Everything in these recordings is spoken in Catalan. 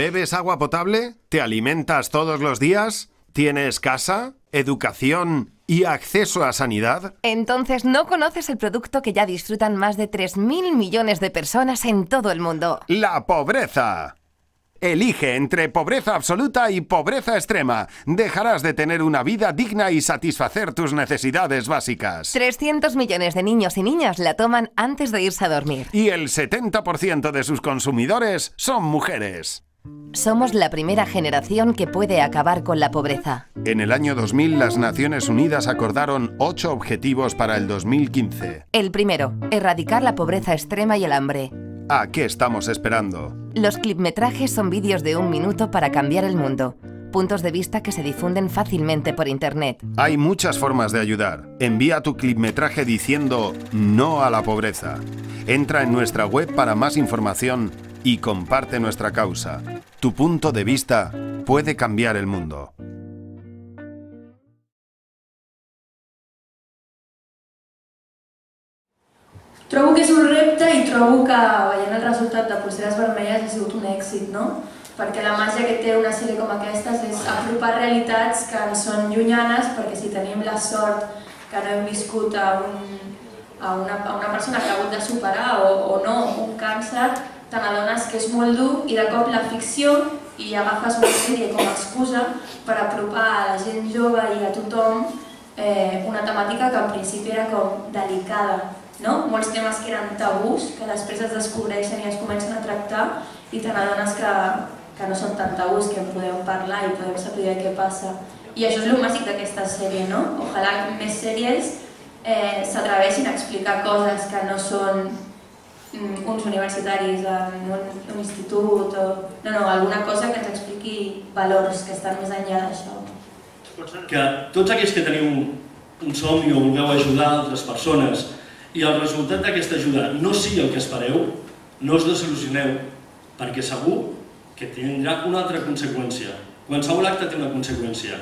¿Bebes agua potable? ¿Te alimentas todos los días? ¿Tienes casa, educación y acceso a sanidad? Entonces no conoces el producto que ya disfrutan más de 3.000 millones de personas en todo el mundo. ¡La pobreza! Elige entre pobreza absoluta y pobreza extrema. Dejarás de tener una vida digna y satisfacer tus necesidades básicas. 300 millones de niños y niñas la toman antes de irse a dormir. Y el 70% de sus consumidores son mujeres. Somos la primera generación que puede acabar con la pobreza. En el año 2000, las Naciones Unidas acordaron 8 objetivos para el 2015. El primero, erradicar la pobreza extrema y el hambre. ¿A qué estamos esperando? Los clipmetrajes son vídeos de 1 minuto para cambiar el mundo. Puntos de vista que se difunden fácilmente por internet. Hay muchas formas de ayudar. Envía tu clipmetraje diciendo no a la pobreza. Entra en nuestra web para más información y comparte nuestra causa. Tu punto de vista puede cambiar el mundo. Trobo que és un repte i trobo que veient el resultat de Polseres Vermelles ha sigut un èxit, no? Perquè la màgia que té una sèrie com aquestes és apropar realitats que ens són llunyanes, perquè si tenim la sort que no hem viscut a una persona que ha hagut de superar o no un càncer, te n'adones que és molt dur i de cop la ficció i agafes una sèrie com a excusa per apropar a la gent jove i a tothom una temàtica que en principi era com delicada. Molts temes que eren tabús, que després es descobreixen i es comencen a tractar i te n'adones que no són tan tabús, que en podem parlar i podem saber què passa. I això és el bàsic d'aquesta sèrie, no? Ojalà més sèries s'atreveixin a explicar coses que no són uns universitaris en un institut o... No, alguna cosa que ens expliqui valors que estan més enllà d'això. Que tots aquells que teniu un somni o vulgueu ajudar altres persones i el resultat d'aquesta ajuda no sigui el que espereu, no us desil·lusioneu, perquè segur que tindrà una altra conseqüència. Qualsevol acte té una conseqüència.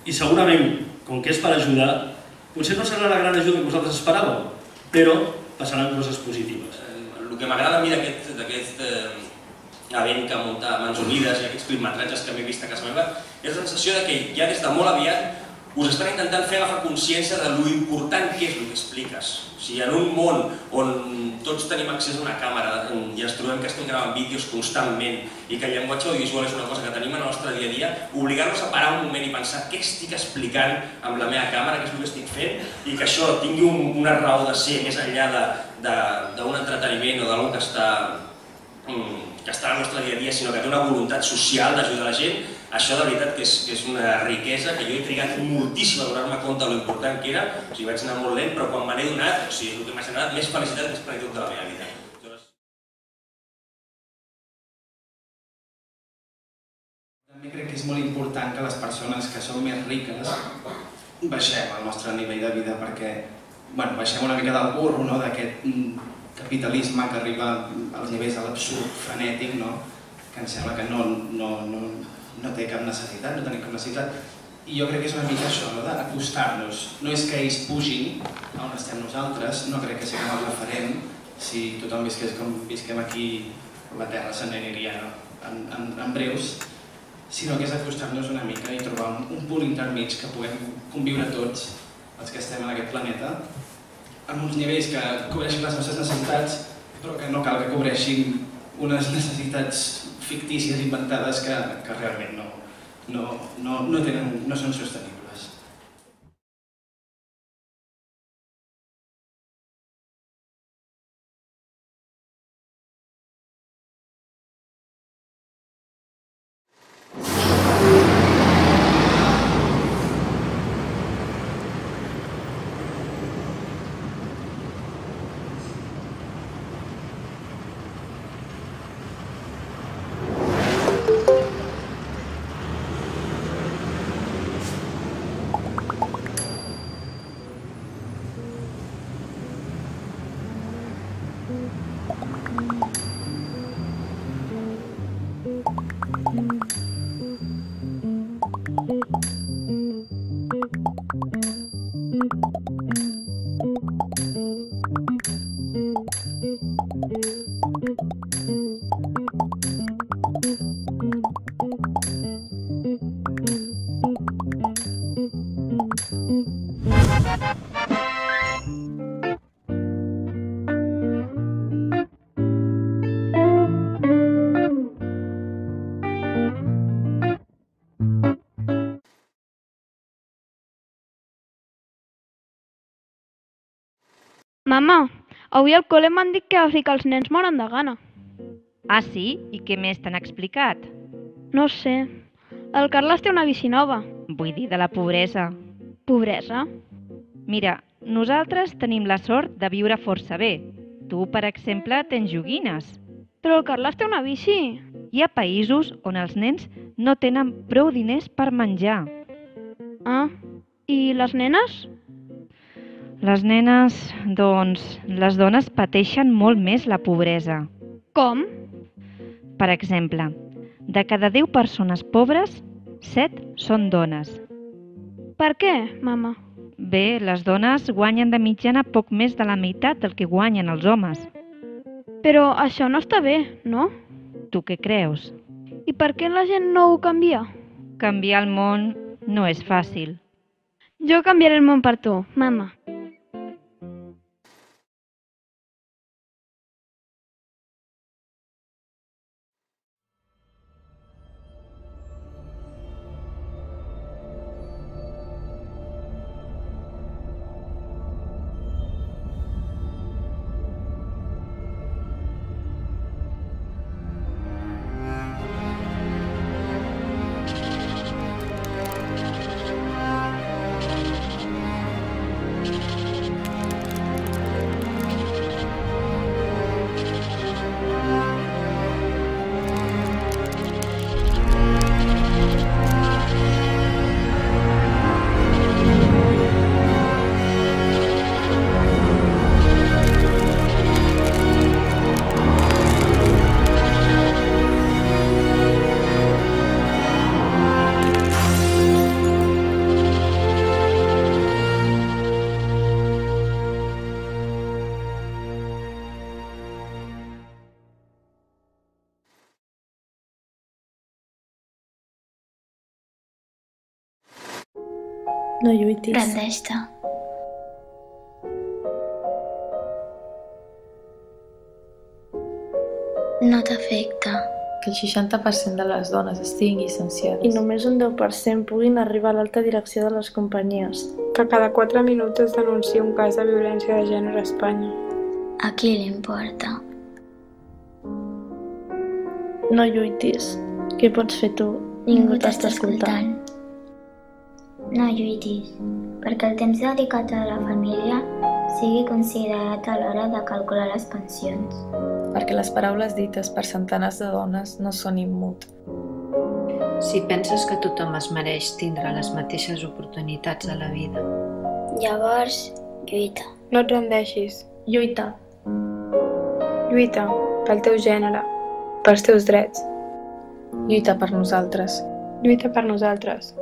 I segurament, com que és per ajudar, potser no serà la gran ajuda que vosaltres esperàveu, però passaran coses positives. El que m'agrada a mi d'aquest event que munta Mans Unides i aquests clipmetratges que m'he vist a casa meva és la sensació que ja des de molt aviat us estan intentant fer agafar consciència de lo important que és el que expliques. O sigui, en un món on tots tenim accés a una càmera i ens trobem que estem gravant vídeos constantment i que el llenguatge audiovisual és una cosa que tenim en el nostre dia a dia, obligar-nos a parar un moment i pensar què estic explicant amb la meva càmera, què és el que estic fent i que això tingui una raó de ser més enllà d'un entreteniment o d'alguna que està al nostre dia a dia, sinó que té una voluntat social d'ajudar la gent. Això de veritat que és una riquesa que jo he trigat moltíssim a donar-me compte de lo important que era. O sigui, vaig anar molt lent, però quan me n'he donat, o sigui, és el que m'ha generat més felicitat i més plenitud de la meva vida. També crec que és molt important que les persones que són més riques baixem el nostre nivell de vida perquè baixem una mica del burro d'aquest capitalisme que arriba als nivells de l'absurd frenètic, que em sembla que no té cap necessitat, no tenim cap necessitat. I jo crec que és una mica això, d'acostar-nos. No és que ells pugin on estem nosaltres, no crec que siguem el referent. Si tothom visqués com visquem aquí, la Terra se n'aniria en breus, sinó que és acostar-nos una mica i trobar un punt intermig que puguem conviure tots els que estem en aquest planeta amb uns nivells que cobreixin les nostres necessitats, però que no cal que cobreixin unes necessitats fictícies inventades que realment no són sostenibles. Mama, avui al col·le m'han dit que a Àfrica els nens moren de gana. Ah, sí? I què més t'han explicat? No sé. El Carles té una bici nova. Vull dir de la pobresa. Pobresa? Mira, nosaltres tenim la sort de viure força bé. Tu, per exemple, tens joguines. Però el Carles té una bici. Hi ha països on els nens no tenen prou diners per menjar. Ah, i les nenes? Les nenes, doncs, les dones pateixen molt més la pobresa. Com? Per exemple, de cada 10 persones pobres, 7 són dones. Per què, mama? Bé, les dones guanyen de mitjana poc més de la meitat del que guanyen els homes. Però això no està bé, no? Tu què creus? I per què la gent no ho canvia? Canviar el món no és fàcil. Jo canviaré el món per tu, mama. No lluitis. Rendeix-te. No t'afecta. Que el 60% de les dones estiguin llicenciades. I només un 10% puguin arribar a l'alta direcció de les companyies. Que cada 4 minuts es denuncia un cas de violència de gènere a Espanya. A qui li importa? No lluitis. Què pots fer tu? Ningú t'està escoltant. No lluitis, perquè el temps dedicat a la família sigui considerat a l'hora de calcular les pensions. Perquè les paraules dites per centenars de dones no són immut. Si penses que tothom es mereix tindre les mateixes oportunitats a la vida. Llavors, lluita. No et rendeixis. Lluita. Lluita pel teu gènere, pels teus drets. Lluita per nosaltres. Lluita per nosaltres.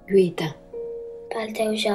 Lluita. Pel teu jo.